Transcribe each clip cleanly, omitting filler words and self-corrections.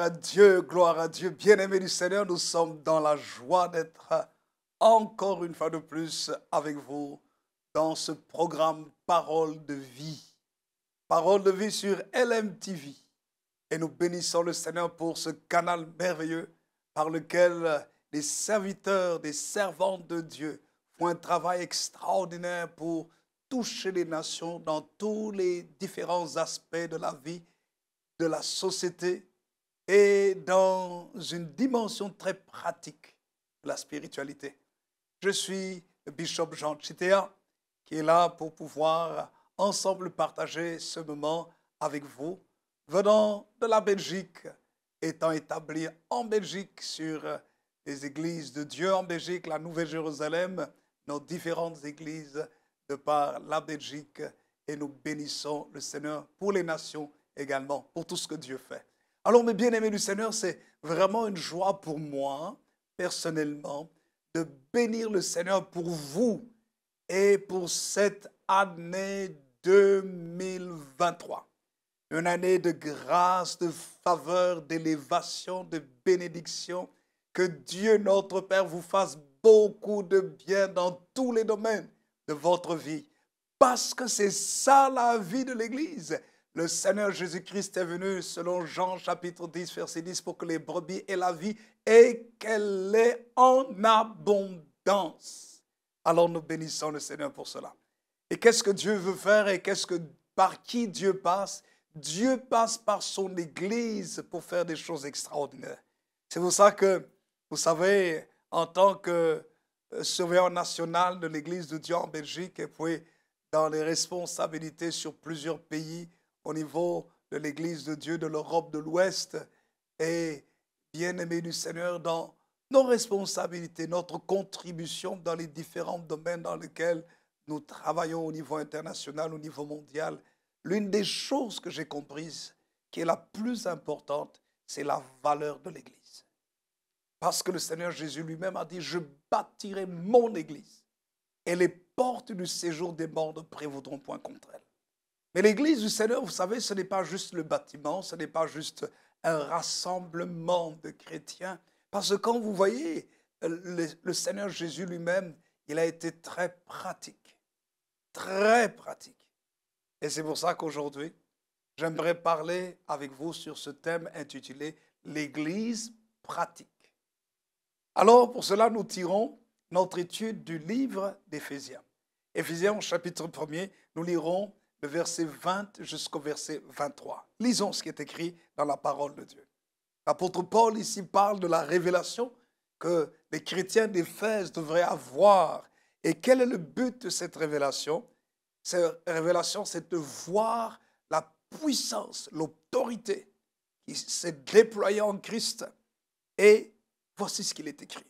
gloire à Dieu. Bien-aimés du Seigneur, nous sommes dans la joie d'être encore une fois de plus avec vous dans ce programme Parole de vie. Parole de vie sur LMTV. Et nous bénissons le Seigneur pour ce canal merveilleux par lequel les serviteurs, des servantes de Dieu font un travail extraordinaire pour toucher les nations dans tous les différents aspects de la vie, de la société et dans une dimension très pratique de la spiritualité. Je suis le bishop Jean Chitea qui est là pour pouvoir ensemble partager ce moment avec vous, venant de la Belgique, étant établi en Belgique sur les églises de Dieu en Belgique, la Nouvelle-Jérusalem, nos différentes églises de par la Belgique, et nous bénissons le Seigneur pour les nations également, pour tout ce que Dieu fait. Alors, mes bien-aimés du Seigneur, c'est vraiment une joie pour moi, personnellement, de bénir le Seigneur pour vous et pour cette année 2023. Une année de grâce, de faveur, d'élévation, de bénédiction. Que Dieu, notre Père, vous fasse beaucoup de bien dans tous les domaines de votre vie. Parce que c'est ça la vie de l'Église. Le Seigneur Jésus-Christ est venu, selon Jean chapitre 10, verset 10, pour que les brebis aient la vie et qu'elle l'ait en abondance. Alors nous bénissons le Seigneur pour cela. Et qu'est-ce que Dieu veut faire et par qui Dieu passe? Dieu passe par son Église pour faire des choses extraordinaires. C'est pour ça que, vous savez, en tant que surveillant national de l'Église de Dieu en Belgique, et puis dans les responsabilités sur plusieurs pays au niveau de l'Église de Dieu de l'Europe de l'Ouest, et bien-aimés du Seigneur, dans nos responsabilités, notre contribution dans les différents domaines dans lesquels nous travaillons au niveau international, au niveau mondial, l'une des choses que j'ai comprises, qui est la plus importante, c'est la valeur de l'Église. Parce que le Seigneur Jésus lui-même a dit, je bâtirai mon Église et les portes du séjour des morts ne prévaudront point contre elle. Mais l'Église du Seigneur, vous savez, ce n'est pas juste le bâtiment, ce n'est pas juste un rassemblement de chrétiens. Parce que quand vous voyez le Seigneur Jésus lui-même, il a été très pratique. Très pratique. Et c'est pour ça qu'aujourd'hui, j'aimerais parler avec vous sur ce thème intitulé « L'Église pratique ». Alors, pour cela, nous tirons notre étude du livre d'Éphésiens. Éphésiens, au chapitre 1er, nous lirons le verset 20 jusqu'au verset 23. Lisons ce qui est écrit dans la parole de Dieu. L'apôtre Paul ici parle de la révélation que les chrétiens d'Éphèse devraient avoir. Et quel est le but de cette révélation? Cette révélation, c'est de voir la puissance, l'autorité qui s'est déployée en Christ. Et voici ce qu'il est écrit.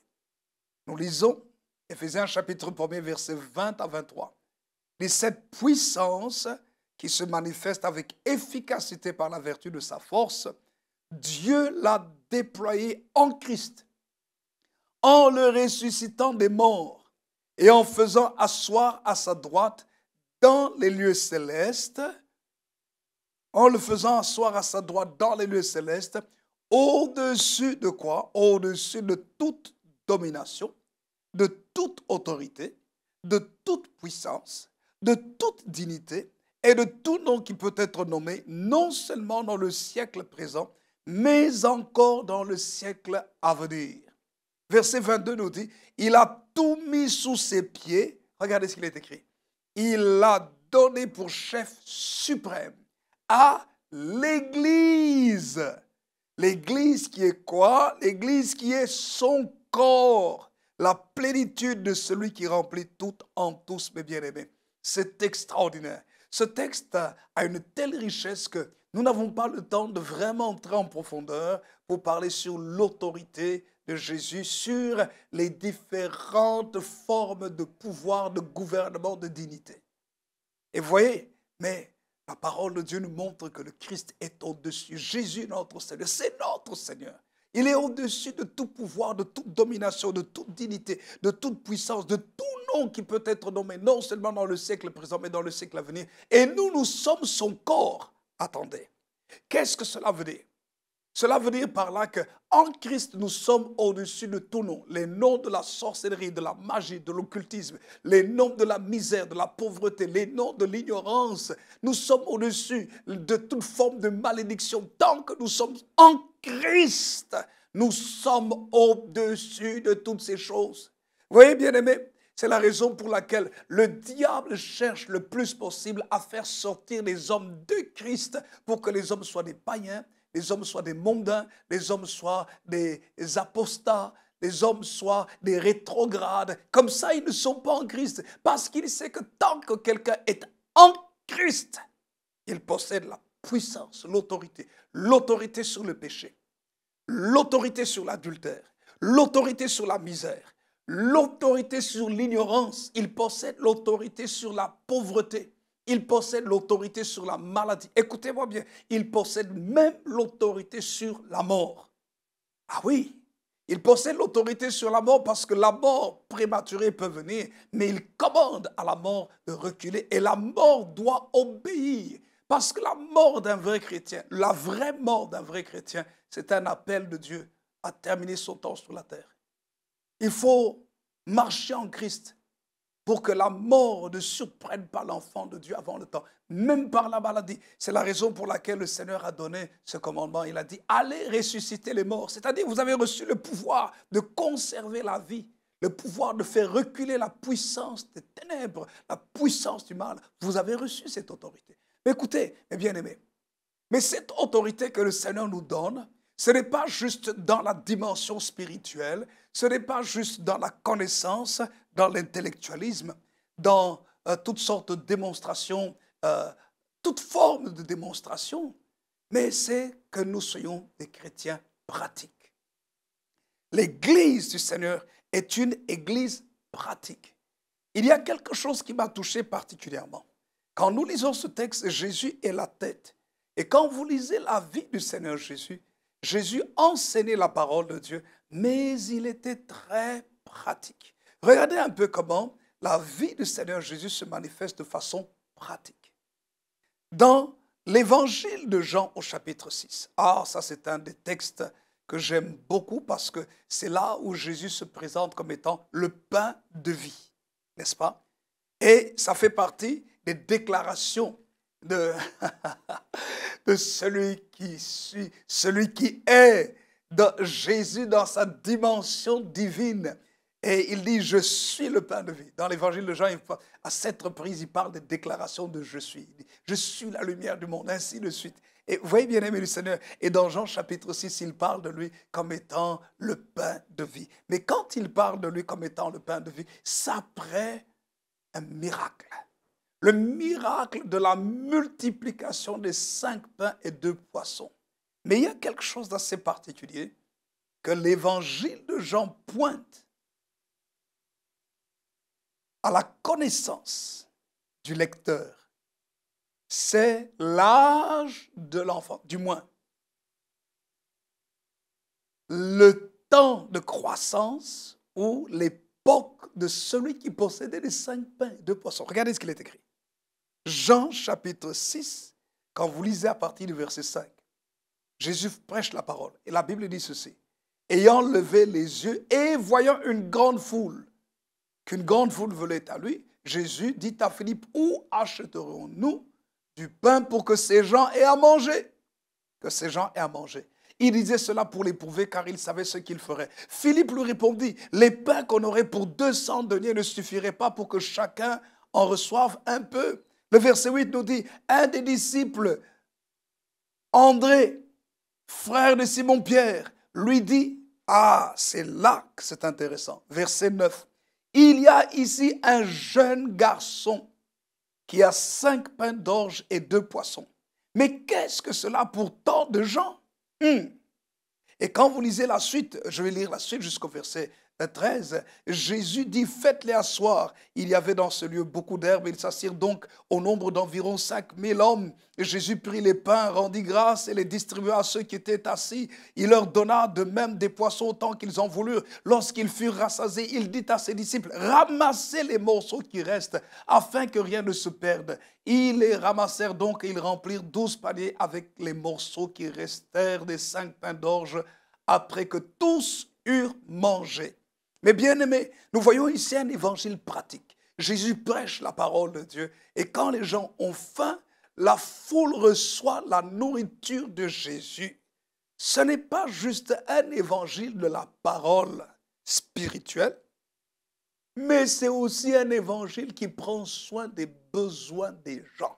Nous lisons Éphésiens chapitre 1er, versets 20 à 23. Et cette puissance qui se manifeste avec efficacité par la vertu de sa force, Dieu l'a déployée en Christ, en le ressuscitant des morts et en faisant asseoir à sa droite dans les lieux célestes, en le faisant asseoir à sa droite dans les lieux célestes, au-dessus de quoi? Au-dessus de toute domination, de toute autorité, de toute puissance, de toute dignité et de tout nom qui peut être nommé, non seulement dans le siècle présent, mais encore dans le siècle à venir. Verset 22 nous dit, il a tout mis sous ses pieds. Regardez ce qu'il est écrit. Il l'a donné pour chef suprême à l'Église. L'Église qui est quoi? L'Église qui est son corps, la plénitude de celui qui remplit tout en tous, mes bien-aimés. C'est extraordinaire. Ce texte a une telle richesse que nous n'avons pas le temps de vraiment entrer en profondeur pour parler sur l'autorité de Jésus, sur les différentes formes de pouvoir, de gouvernement, de dignité. Et vous voyez, mais la parole de Dieu nous montre que le Christ est au-dessus. Jésus, notre Seigneur, c'est notre Seigneur. Il est au-dessus de tout pouvoir, de toute domination, de toute dignité, de toute puissance, de tout nom qui peut être nommé, non seulement dans le siècle présent, mais dans le siècle à venir. Et nous sommes son corps. Attendez, qu'est-ce que cela veut dire? Cela veut dire par là qu'en Christ, nous sommes au-dessus de tout nom. Les noms de la sorcellerie, de la magie, de l'occultisme, les noms de la misère, de la pauvreté, les noms de l'ignorance. Nous sommes au-dessus de toute forme de malédiction. Tant que nous sommes en Christ, nous sommes au-dessus de toutes ces choses. Vous voyez, bien-aimés, c'est la raison pour laquelle le diable cherche le plus possible à faire sortir les hommes de Christ pour que les hommes soient des païens, les hommes soient des mondains, les hommes soient des apostats, les hommes soient des rétrogrades. Comme ça, ils ne sont pas en Christ. Parce qu'il sait que tant que quelqu'un est en Christ, il possède la puissance, l'autorité sur le péché, l'autorité sur l'adultère, l'autorité sur la misère, l'autorité sur l'ignorance. Il possède l'autorité sur la pauvreté. Il possède l'autorité sur la maladie. Écoutez-moi bien, il possède même l'autorité sur la mort. Ah oui, il possède l'autorité sur la mort parce que la mort prématurée peut venir, mais il commande à la mort de reculer et la mort doit obéir. Parce que la mort d'un vrai chrétien, la vraie mort d'un vrai chrétien, c'est un appel de Dieu à terminer son temps sur la terre. Il faut marcher en Christ pour que la mort ne surprenne pas l'enfant de Dieu avant le temps, même par la maladie. C'est la raison pour laquelle le Seigneur a donné ce commandement. Il a dit, allez ressusciter les morts. C'est-à-dire, vous avez reçu le pouvoir de conserver la vie, le pouvoir de faire reculer la puissance des ténèbres, la puissance du mal. Vous avez reçu cette autorité. Mais écoutez, mes bien-aimés, mais cette autorité que le Seigneur nous donne, ce n'est pas juste dans la dimension spirituelle, ce n'est pas juste dans la connaissance, dans l'intellectualisme, dans toutes sortes de démonstrations, toute forme de démonstration, mais c'est que nous soyons des chrétiens pratiques. L'Église du Seigneur est une Église pratique. Il y a quelque chose qui m'a touché particulièrement. Quand nous lisons ce texte, Jésus est la tête. Et quand vous lisez la vie du Seigneur Jésus, Jésus enseignait la parole de Dieu, mais il était très pratique. Regardez un peu comment la vie du Seigneur Jésus se manifeste de façon pratique. Dans l'évangile de Jean au chapitre 6, ça c'est un des textes que j'aime beaucoup parce que c'est là où Jésus se présente comme étant le pain de vie, n'est-ce pas? Et ça fait partie des déclarations de, de celui qui est de Jésus dans sa dimension divine. Et il dit, je suis le pain de vie. Dans l'évangile de Jean, à 7 reprises, il parle des déclarations de je suis. Il dit, je suis la lumière du monde, ainsi de suite. Et vous voyez, bien aimé du Seigneur, et dans Jean chapitre 6, il parle de lui comme étant le pain de vie. Mais quand il parle de lui comme étant le pain de vie, c'est après un miracle. Le miracle de la multiplication des 5 pains et 2 poissons. Mais il y a quelque chose d'assez particulier que l'évangile de Jean pointe à la connaissance du lecteur. C'est l'âge de l'enfant, du moins le temps de croissance ou l'époque de celui qui possédait les 5 pains et 2 poissons. Regardez ce qu'il est écrit. Jean chapitre 6, quand vous lisez à partir du verset 5, Jésus prêche la parole. Et la Bible dit ceci. Ayant levé les yeux et voyant une grande foule, qu'une grande foule venait à lui, Jésus dit à Philippe, où achèterons-nous du pain pour que ces gens aient à manger? Que ces gens aient à manger. Il disait cela pour l'éprouver car il savait ce qu'il ferait. Philippe lui répondit, les pains qu'on aurait pour 200 deniers ne suffiraient pas pour que chacun en reçoive un peu. Le verset 8 nous dit, un des disciples, André, frère de Simon-Pierre, lui dit, c'est là que c'est intéressant. Verset 9, il y a ici un jeune garçon qui a 5 pains d'orge et 2 poissons. Mais qu'est-ce que cela pour tant de gens? Et quand vous lisez la suite, je vais lire la suite jusqu'au verset 13, Jésus dit, faites-les asseoir. Il y avait dans ce lieu beaucoup d'herbes. Ils s'assirent donc au nombre d'environ 5000 hommes. Et Jésus prit les pains, rendit grâce et les distribua à ceux qui étaient assis. Il leur donna de même des poissons autant qu'ils en voulurent. Lorsqu'ils furent rassasiés, il dit à ses disciples, ramassez les morceaux qui restent afin que rien ne se perde. Ils les ramassèrent donc et ils remplirent 12 paniers avec les morceaux qui restèrent des 5 pains d'orge après que tous eurent mangé. Mais bien aimés, nous voyons ici un évangile pratique. Jésus prêche la parole de Dieu et quand les gens ont faim, la foule reçoit la nourriture de Jésus. Ce n'est pas juste un évangile de la parole spirituelle, mais c'est aussi un évangile qui prend soin des besoins des gens.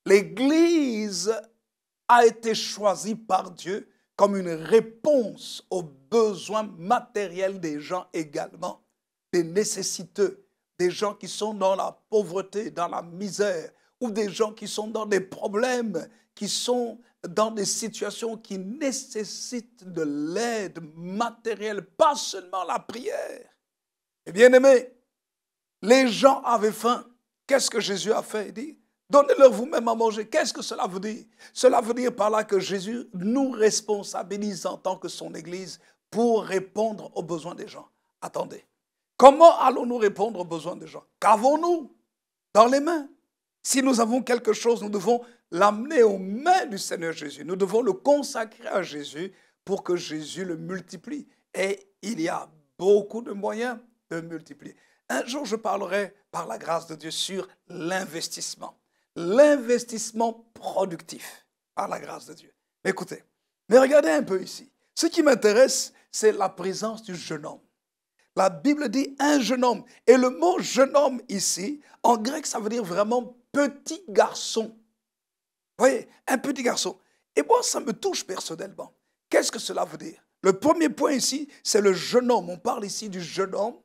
L'Église a été choisie par Dieu comme une réponse aux besoins matériels des gens également, des nécessiteux, des gens qui sont dans la pauvreté, dans la misère, ou des gens qui sont dans des problèmes, qui sont dans des situations qui nécessitent de l'aide matérielle, pas seulement la prière. Et bien aimé, les gens avaient faim. Qu'est-ce que Jésus a fait? Il dit, donnez-leur vous-même à manger. Qu'est-ce que cela veut dire? Cela veut dire par là que Jésus nous responsabilise en tant que son Église pour répondre aux besoins des gens. Attendez, comment allons-nous répondre aux besoins des gens? Qu'avons-nous dans les mains? Si nous avons quelque chose, nous devons l'amener aux mains du Seigneur Jésus. Nous devons le consacrer à Jésus pour que Jésus le multiplie. Et il y a beaucoup de moyens de multiplier. Un jour, je parlerai, par la grâce de Dieu, sur l'investissement. L'investissement productif, par la grâce de Dieu. Écoutez, mais regardez un peu ici. Ce qui m'intéresse, c'est la présence du jeune homme. La Bible dit un jeune homme. Et le mot jeune homme ici, en grec, ça veut dire vraiment petit garçon. Vous voyez, un petit garçon. Et moi, ça me touche personnellement. Qu'est-ce que cela veut dire? Le premier point ici, c'est le jeune homme. On parle ici du jeune homme.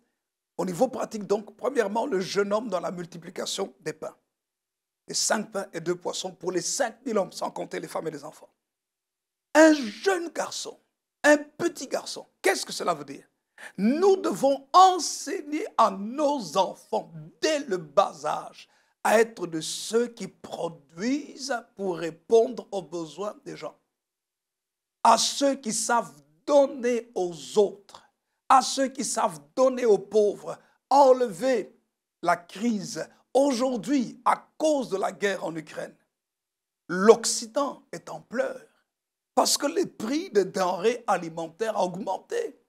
Au niveau pratique, donc, premièrement, le jeune homme dans la multiplication des pains. Les 5 pains et 2 poissons pour les 5000 hommes, sans compter les femmes et les enfants. Un jeune garçon, un petit garçon, qu'est-ce que cela veut dire? Nous devons enseigner à nos enfants, dès le bas âge, à être de ceux qui produisent pour répondre aux besoins des gens. À ceux qui savent donner aux autres, à ceux qui savent donner aux pauvres, enlever la crise. Aujourd'hui, à cause de la guerre en Ukraine, l'Occident est en pleurs parce que les prix des denrées alimentaires ont augmenté.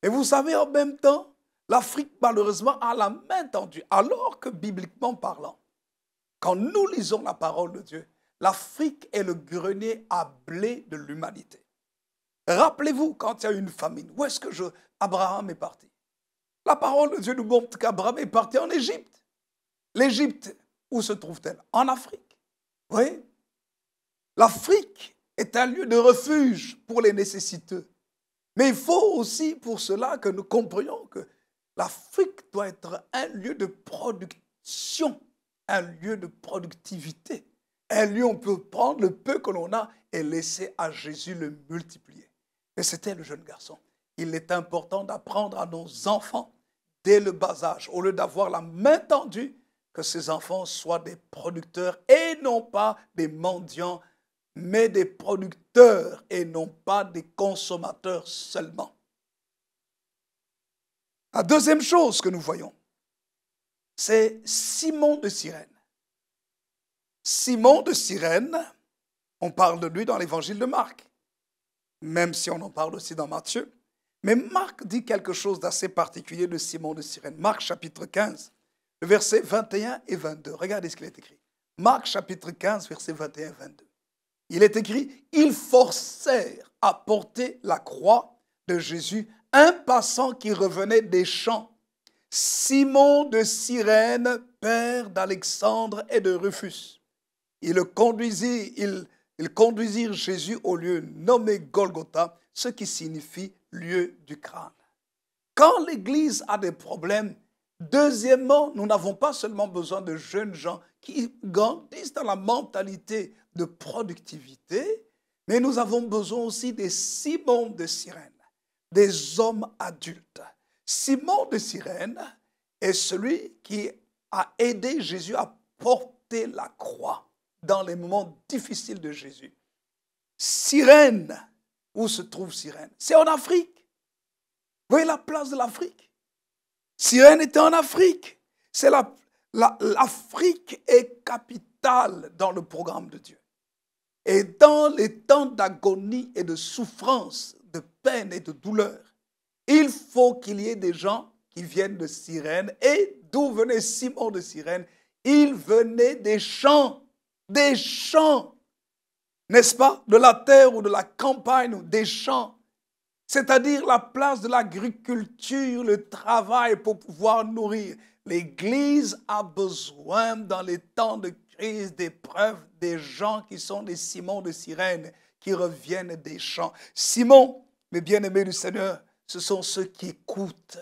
Et vous savez, en même temps, l'Afrique, malheureusement, a la main tendue. Alors que, bibliquement parlant, quand nous lisons la parole de Dieu, l'Afrique est le grenier à blé de l'humanité. Rappelez-vous, quand il y a eu une famine, où est-ce que Abraham est parti? La parole de Dieu nous montre qu'Abraham est parti en Égypte. L'Égypte, où se trouve-t-elle? En Afrique. Vous voyez? L'Afrique est un lieu de refuge pour les nécessiteux. Mais il faut aussi pour cela que nous comprenions que l'Afrique doit être un lieu de production, un lieu de productivité, un lieu où on peut prendre le peu que l'on a et laisser à Jésus le multiplier. Et c'était le jeune garçon. Il est important d'apprendre à nos enfants, dès le bas âge, au lieu d'avoir la main tendue, que ces enfants soient des producteurs et non pas des mendiants, mais des producteurs et non pas des consommateurs seulement. La deuxième chose que nous voyons, c'est Simon de Cyrène. Simon de Cyrène, on parle de lui dans l'évangile de Marc, même si on en parle aussi dans Matthieu. Mais Marc dit quelque chose d'assez particulier de Simon de Cyrène. Marc chapitre 15, versets 21 et 22. Regardez ce qu'il est écrit. Marc chapitre 15, versets 21 et 22. Il est écrit, ils forcèrent à porter la croix de Jésus un passant qui revenait des champs. Simon de Cyrène, père d'Alexandre et de Rufus. Ils conduisirent Jésus au lieu nommé Golgotha, ce qui signifie lieu du crâne. Quand l'Église a des problèmes, deuxièmement, nous n'avons pas seulement besoin de jeunes gens qui grandissent dans la mentalité de productivité, mais nous avons besoin aussi des Simons de Cyrène. des hommes adultes. Simon de Cyrène est celui qui a aidé Jésus à porter la croix dans les moments difficiles de Jésus. Cyrène, où se trouve Cyrène? C'est en Afrique. Vous voyez la place de l'Afrique? Cyrène était en Afrique. L'Afrique est capitale dans le programme de Dieu. Et dans les temps d'agonie et de souffrance, de peine et de douleur, il faut qu'il y ait des gens qui viennent de Cyrène. Et d'où venait Simon de Cyrène? Il venait des champs, n'est-ce pas? De la terre ou de la campagne ou des champs. C'est-à-dire la place de l'agriculture, le travail pour pouvoir nourrir. L'Église a besoin, dans les temps de crise, d'épreuve, des gens qui sont des Simons de Cyrène, qui reviennent des champs. Simon, mes bien-aimés du Seigneur, ce sont ceux qui écoutent.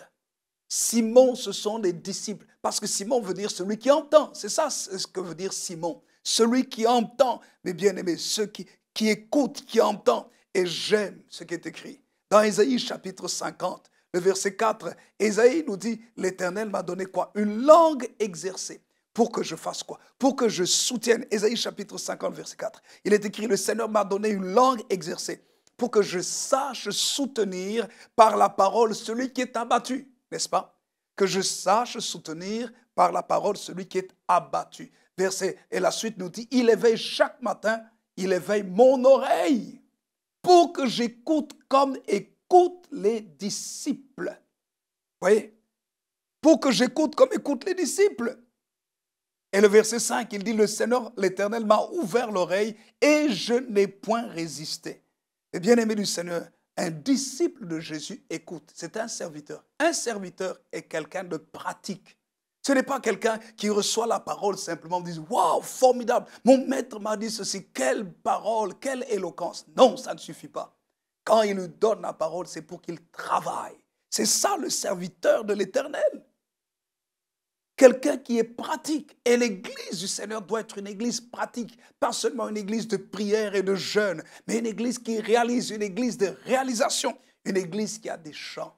Simon, ce sont des disciples. Parce que Simon veut dire celui qui entend. C'est ça ce que veut dire Simon. Celui qui entend, mes bien-aimés, ceux qui écoutent, qui entendent. Et j'aime ce qui est écrit. Dans Ésaïe chapitre 50, le verset 4, Ésaïe nous dit, l'Éternel m'a donné quoi? Une langue exercée. Pour que je fasse quoi? Pour que je soutienne. Ésaïe chapitre 50, verset 4. Il est écrit, le Seigneur m'a donné une langue exercée. Pour que je sache soutenir par la parole celui qui est abattu. N'est-ce pas? Que je sache soutenir par la parole celui qui est abattu. Verset, et la suite nous dit, il éveille chaque matin, il éveille mon oreille pour que j'écoute comme écoutent les disciples. Vous voyez? Pour que j'écoute comme écoutent les disciples. Et le verset 5, il dit, le Seigneur, l'Éternel m'a ouvert l'oreille et je n'ai point résisté. Et bien aimé du Seigneur, un disciple de Jésus écoute, c'est un serviteur. Un serviteur est quelqu'un de pratique. Ce n'est pas quelqu'un qui reçoit la parole simplement en disant « Waouh, formidable, mon maître m'a dit ceci, quelle parole, quelle éloquence ». Non, ça ne suffit pas. Quand il lui donne la parole, c'est pour qu'il travaille. C'est ça le serviteur de l'Éternel. Quelqu'un qui est pratique. Et l'église du Seigneur doit être une église pratique. Pas seulement une église de prière et de jeûne, mais une église qui réalise, une église de réalisation. Une église qui a des champs.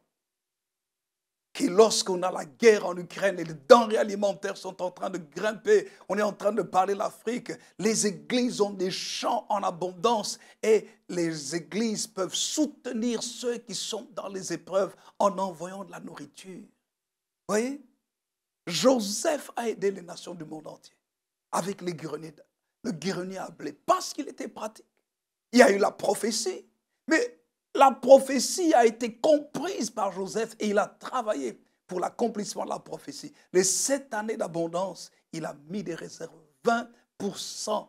Qui, lorsqu'on a la guerre en Ukraine et les denrées alimentaires sont en train de grimper, on est en train de parler de l'Afrique, les églises ont des champs en abondance et les églises peuvent soutenir ceux qui sont dans les épreuves en envoyant de la nourriture. Vous voyez? Joseph a aidé les nations du monde entier avec le grenier à blé parce qu'il était pratique. Il y a eu la prophétie, mais la prophétie a été comprise par Joseph et il a travaillé pour l'accomplissement de la prophétie. Les 7 années d'abondance, il a mis des réserves, 20%,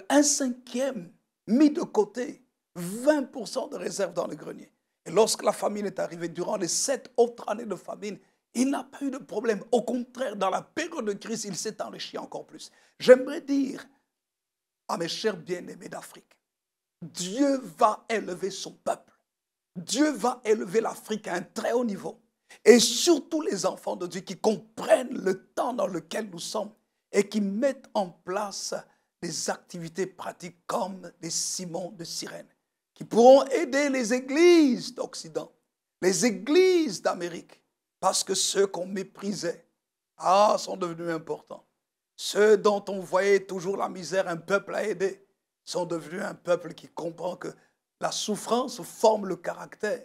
un cinquième mis de côté, 20% de réserves dans le grenier. Et lorsque la famine est arrivée, durant les 7 autres années de famine, il n'a pas eu de problème. Au contraire, dans la période de crise, il s'est enrichi encore plus. J'aimerais dire à mes chers bien-aimés d'Afrique, Dieu va élever son peuple. Dieu va élever l'Afrique à un très haut niveau. Et surtout les enfants de Dieu qui comprennent le temps dans lequel nous sommes et qui mettent en place des activités pratiques comme les Simons de Cyrène, qui pourront aider les églises d'Occident, les églises d'Amérique, parce que ceux qu'on méprisait, sont devenus importants. Ceux dont on voyait toujours la misère, un peuple à aider, sont devenus un peuple qui comprend que la souffrance forme le caractère.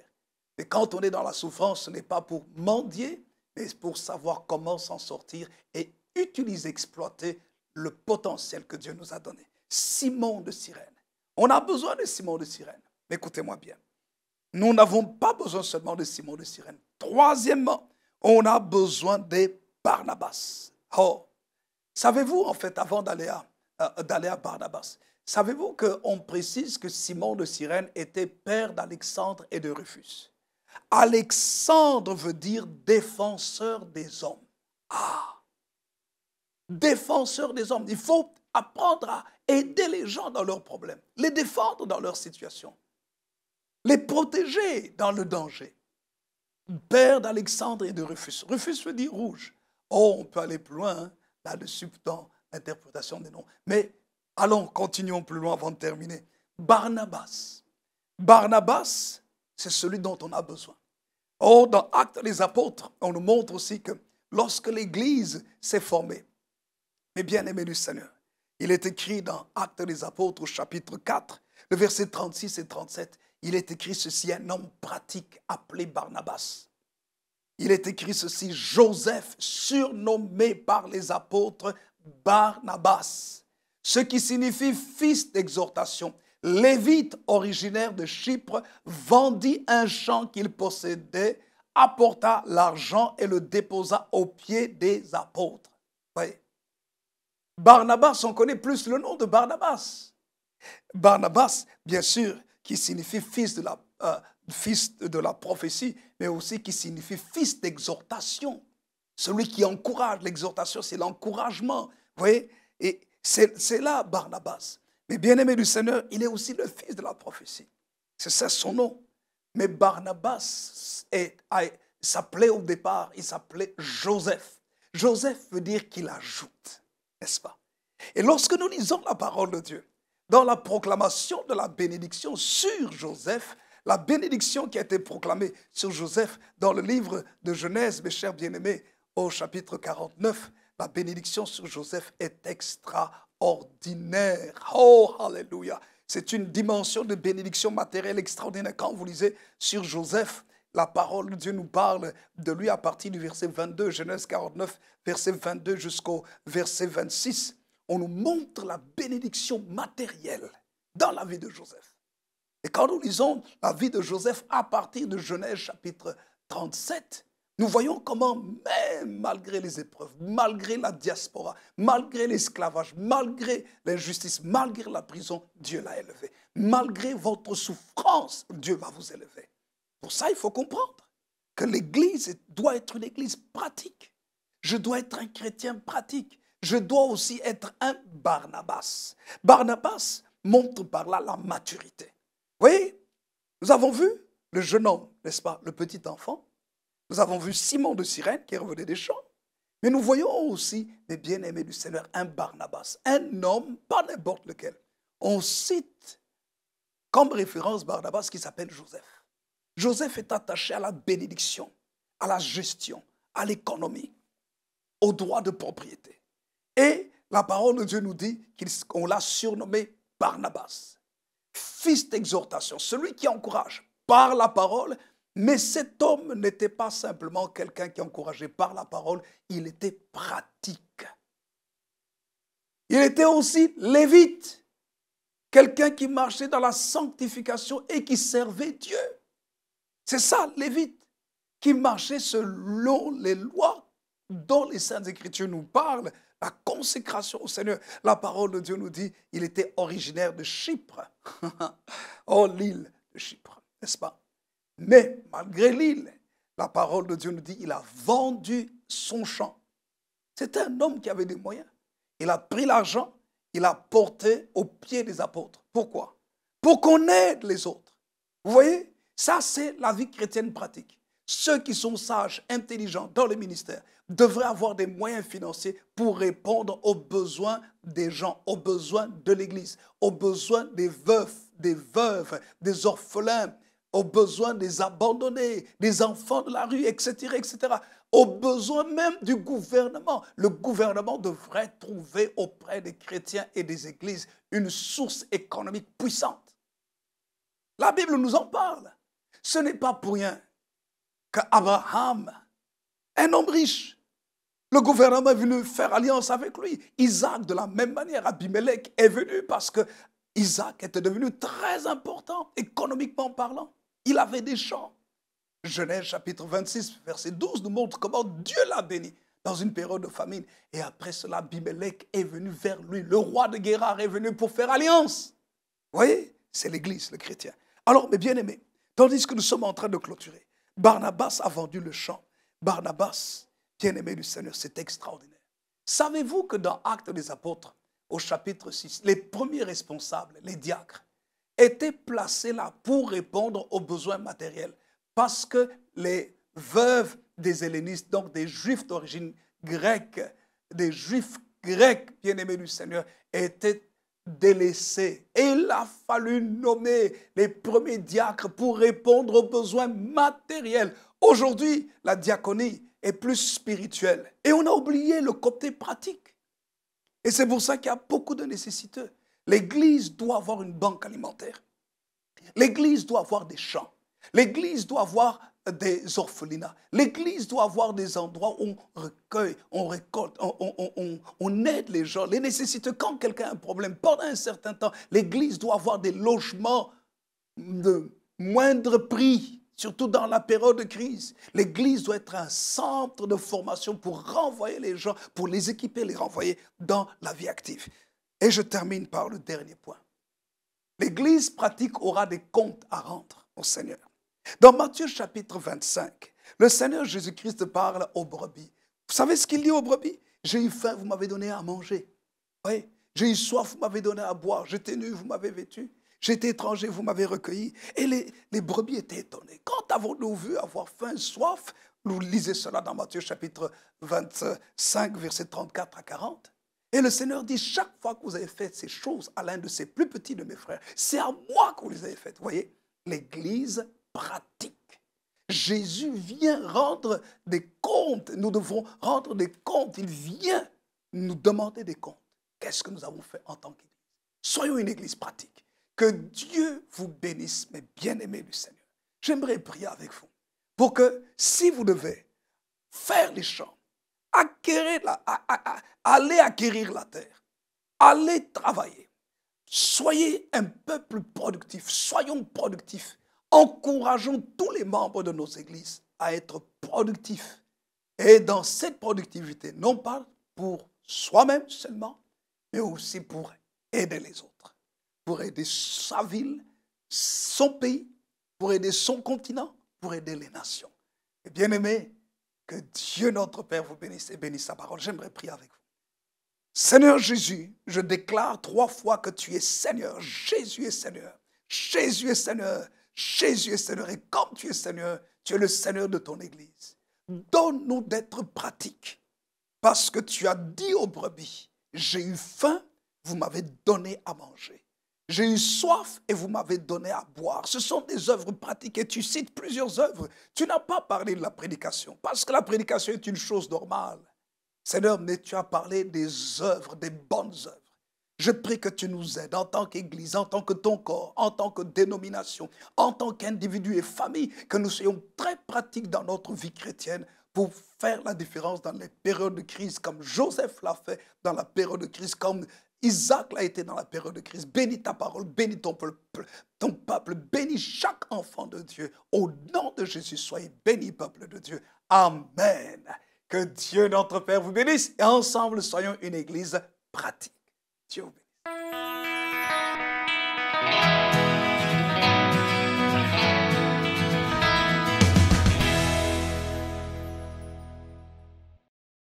Et quand on est dans la souffrance, ce n'est pas pour mendier, mais pour savoir comment s'en sortir et utiliser, exploiter le potentiel que Dieu nous a donné. Simon de Cyrène. On a besoin de Simon de Cyrène. Mais écoutez-moi bien. Nous n'avons pas besoin seulement de Simon de Cyrène. Troisièmement, on a besoin des Barnabas. Oh, savez-vous, en fait, avant d'aller à Barnabas, savez-vous qu'on précise que Simon de Cyrène était père d'Alexandre et de Rufus? Alexandre veut dire défenseur des hommes. Défenseur des hommes. Il faut apprendre à aider les gens dans leurs problèmes, les défendre dans leur situation, les protéger dans le danger. Père d'Alexandre et de Rufus. Rufus veut dire rouge. Oh, on peut aller plus loin là-dessus dans l'interprétation des noms. Mais allons, continuons plus loin avant de terminer. Barnabas. Barnabas, c'est celui dont on a besoin. Or, dans Actes des Apôtres, on nous montre aussi que lorsque l'Église s'est formée, mes bien-aimés du Seigneur, il est écrit dans Actes des Apôtres au chapitre 4, le verset 36 et 37, il est écrit ceci, un homme pratique appelé Barnabas. Il est écrit ceci, Joseph, surnommé par les apôtres Barnabas, ce qui signifie fils d'exhortation. Lévite, originaire de Chypre, vendit un champ qu'il possédait, apporta l'argent et le déposa aux pieds des apôtres. Voyez. Barnabas, on connaît plus le nom de Barnabas. Barnabas, bien sûr, qui signifie fils de la prophétie, mais aussi qui signifie fils d'exhortation. Celui qui encourage, l'exhortation, c'est l'encouragement. Vous voyez, et c'est là Barnabas. Mais bien-aimé du Seigneur, il est aussi le fils de la prophétie. C'est ça son nom. Mais Barnabas s'appelait au départ, il s'appelait Joseph. Joseph veut dire qu'il ajoute, n'est-ce pas? Et lorsque nous lisons la parole de Dieu, dans la proclamation de la bénédiction sur Joseph, la bénédiction qui a été proclamée sur Joseph dans le livre de Genèse, mes chers bien-aimés, au chapitre 49, la bénédiction sur Joseph est extraordinaire. Oh, alléluia! C'est une dimension de bénédiction matérielle extraordinaire. Quand vous lisez sur Joseph, la parole de Dieu nous parle de lui à partir du verset 22, Genèse 49, verset 22 jusqu'au verset 26. On nous montre la bénédiction matérielle dans la vie de Joseph. Et quand nous lisons la vie de Joseph à partir de Genèse chapitre 37, nous voyons comment même malgré les épreuves, malgré la diaspora, malgré l'esclavage, malgré l'injustice, malgré la prison, Dieu l'a élevé. Malgré votre souffrance, Dieu va vous élever. Pour ça, il faut comprendre que l'Église doit être une Église pratique. Je dois être un chrétien pratique. Je dois aussi être un Barnabas. Barnabas montre par là la maturité. Vous voyez, nous avons vu le jeune homme, n'est-ce pas, le petit enfant. Nous avons vu Simon de Cyrène qui revenait des champs. Mais nous voyons aussi, mes bien-aimés du Seigneur, un Barnabas, un homme, pas n'importe lequel. On cite comme référence Barnabas qui s'appelle Joseph. Joseph est attaché à la bénédiction, à la gestion, à l'économie, au droit de propriété. Et la parole de Dieu nous dit qu'on l'a surnommé Barnabas, fils d'exhortation, celui qui encourage par la parole. Mais cet homme n'était pas simplement quelqu'un qui encourageait par la parole, il était pratique. Il était aussi lévite, quelqu'un qui marchait dans la sanctification et qui servait Dieu. C'est ça, lévite, qui marchait selon les lois dont les Saintes Écritures nous parlent, la consécration au Seigneur. La parole de Dieu nous dit, il était originaire de Chypre. Oh, l'île de Chypre, n'est-ce pas? Mais malgré l'île, la parole de Dieu nous dit, il a vendu son champ. C'était un homme qui avait des moyens. Il a pris l'argent, il a porté aux pieds des apôtres. Pourquoi? Pour qu'on aide les autres. Vous voyez? Ça, c'est la vie chrétienne pratique. Ceux qui sont sages, intelligents dans le ministère devraient avoir des moyens financiers pour répondre aux besoins des gens, aux besoins de l'Église, aux besoins des veufs, des veuves, des orphelins, aux besoins des abandonnés, des enfants de la rue, etc., etc., aux besoins même du gouvernement. Le gouvernement devrait trouver auprès des chrétiens et des églises une source économique puissante. La Bible nous en parle. Ce n'est pas pour rien qu'Abraham, un homme riche, le gouvernement est venu faire alliance avec lui. Isaac, de la même manière, Abimelech est venu parce que Isaac était devenu très important, économiquement parlant. Il avait des champs. Genèse chapitre 26, verset 12 nous montre comment Dieu l'a béni dans une période de famine. Et après cela, Abimelech est venu vers lui. Le roi de Guérar est venu pour faire alliance. Vous voyez, c'est l'Église, le chrétien. Alors, mes bien-aimés, tandis que nous sommes en train de clôturer, Barnabas a vendu le champ. Barnabas, bien-aimé du Seigneur, c'est extraordinaire. Savez-vous que dans Actes des Apôtres, au chapitre 6, les premiers responsables, les diacres, étaient placés là pour répondre aux besoins matériels parce que les veuves des hellénistes, donc des juifs d'origine grecque, des juifs grecs bien-aimés du Seigneur, étaient délaissés. Et il a fallu nommer les premiers diacres pour répondre aux besoins matériels. Aujourd'hui, la diaconie est plus spirituelle. Et on a oublié le côté pratique. Et c'est pour ça qu'il y a beaucoup de nécessiteux. L'Église doit avoir une banque alimentaire. L'Église doit avoir des champs. L'Église doit avoir des orphelinats. L'Église doit avoir des endroits où on recueille, on récolte, on aide les gens, les nécessiteux. Quand quelqu'un a un problème, pendant un certain temps, l'Église doit avoir des logements de moindre prix, surtout dans la période de crise. L'Église doit être un centre de formation pour renvoyer les gens, pour les équiper, les renvoyer dans la vie active. Et je termine par le dernier point. L'Église pratique aura des comptes à rendre au Seigneur. Dans Matthieu chapitre 25, le Seigneur Jésus-Christ parle aux brebis. Vous savez ce qu'il dit aux brebis? J'ai eu faim, vous m'avez donné à manger. Oui. J'ai eu soif, vous m'avez donné à boire. J'étais nu, vous m'avez vêtu. J'étais étranger, vous m'avez recueilli. Et les brebis étaient étonnés. Quand avons-nous vu avoir faim, soif? Nous lisez cela dans Matthieu chapitre 25, versets 34 à 40. Et le Seigneur dit, chaque fois que vous avez fait ces choses à l'un de ces plus petits de mes frères, c'est à moi que vous les avez faites. Vous voyez, l'Église pratique. Jésus vient rendre des comptes. Nous devons rendre des comptes. Il vient nous demander des comptes. Qu'est-ce que nous avons fait en tant qu'Église? Soyons une Église pratique. Que Dieu vous bénisse, mes bien-aimés du Seigneur. J'aimerais prier avec vous pour que si vous devez faire les champs, allez acquérir la terre, allez travailler, soyez un peuple productif, soyons productifs. Encourageons tous les membres de nos églises à être productifs. Et dans cette productivité, non pas pour soi-même seulement, mais aussi pour aider les autres. Pour aider sa ville, son pays, pour aider son continent, pour aider les nations. Et bien aimés, que Dieu notre Père vous bénisse et bénisse sa parole. J'aimerais prier avec vous. Seigneur Jésus, je déclare 3 fois que tu es Seigneur. Jésus est Seigneur. Jésus est Seigneur. Jésus est Seigneur. Et comme tu es Seigneur, tu es le Seigneur de ton Église. Donne-nous d'être pratiques. Parce que tu as dit aux brebis, j'ai eu faim, vous m'avez donné à manger. J'ai eu soif et vous m'avez donné à boire. Ce sont des œuvres pratiques et tu cites plusieurs œuvres. Tu n'as pas parlé de la prédication parce que la prédication est une chose normale. Seigneur, mais tu as parlé des œuvres, des bonnes œuvres. Je prie que tu nous aides en tant qu'Église, en tant que ton corps, en tant que dénomination, en tant qu'individu et famille, que nous soyons très pratiques dans notre vie chrétienne pour faire la différence dans les périodes de crise, comme Joseph l'a fait dans la période de crise, comme Isaac l'a été dans la période de crise. Bénis ta parole, bénis ton peuple, bénis chaque enfant de Dieu. Au nom de Jésus, soyez bénis, peuple de Dieu. Amen. Que Dieu, notre Père, vous bénisse et ensemble, soyons une église pratique. Dieu vous bénisse.